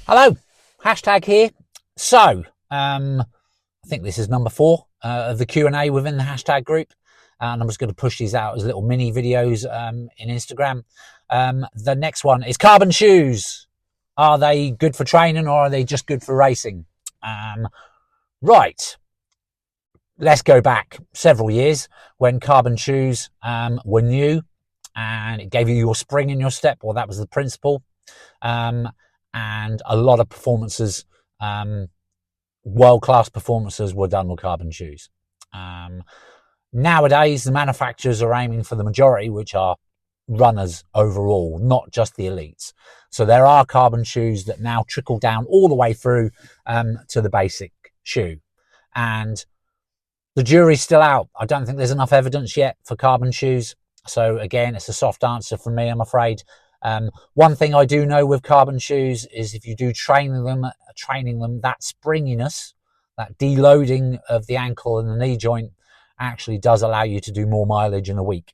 Hello, hashtag here. So, I think this is number 4 of the Q&A within the hashtag group. And I'm just going to push these out as little mini videos in Instagram. The next one is carbon shoes. Are they good for training or are they just good for racing? Right. Let's go back several years when carbon shoes were new and it gave you your spring in your step. Well, that was the principle. And a lot of performances, world-class performances were done with carbon shoes. Nowadays, the manufacturers are aiming for the majority, which are runners overall, not just the elites. So there are carbon shoes that now trickle down all the way through to the basic shoe. And the jury's still out. I don't think there's enough evidence yet for carbon shoes. So again, it's a soft answer from me, I'm afraid. One thing I do know with carbon shoes is if you do training them, that springiness, that deloading of the ankle and the knee joint actually does allow you to do more mileage in a week.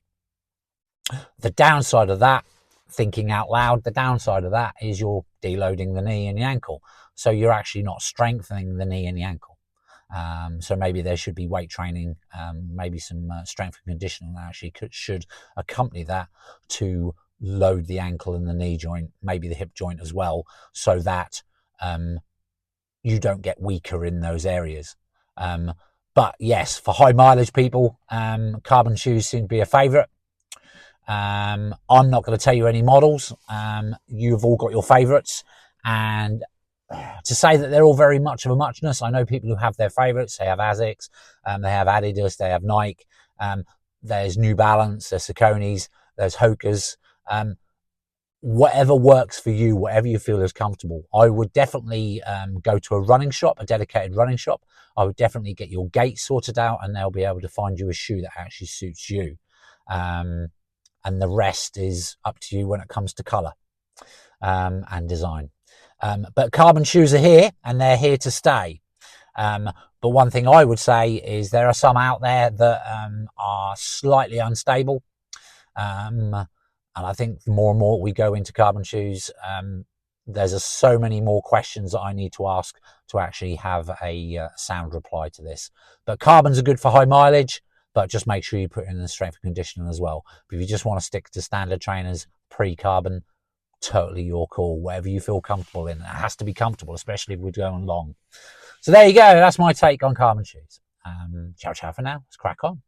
The downside of that, thinking out loud, the downside of that is you're deloading the knee and the ankle. So you're actually not strengthening the knee and the ankle. So maybe there should be weight training, maybe some strength and conditioning that actually should accompany that to load the ankle and the knee joint, maybe the hip joint as well, so that you don't get weaker in those areas. But yes, for high mileage people, carbon shoes seem to be a favourite. I'm not going to tell you any models. You've all got your favourites, and to say that they're all very much of a muchness, I know people who have their favourites. They have Asics, they have Adidas, they have Nike, there's New Balance, there's Saucony's, there's Hoka's. Whatever works for you, whatever you feel is comfortable. I would definitely go to a running shop, a dedicated running shop. I would definitely get your gait sorted out and they'll be able to find you a shoe that actually suits you. And the rest is up to you when it comes to colour and design. But carbon shoes are here and they're here to stay. But one thing I would say is there are some out there that are slightly unstable. And I think the more and more we go into carbon shoes, there's so many more questions that I need to ask to actually have a sound reply to this. But carbons are good for high mileage, but just make sure you put in the strength and conditioning as well. But if you just want to stick to standard trainers, pre-carbon, totally your call, whatever you feel comfortable in. It has to be comfortable, especially if we're going long. So there you go. That's my take on carbon shoes. Ciao, ciao for now. Let's crack on.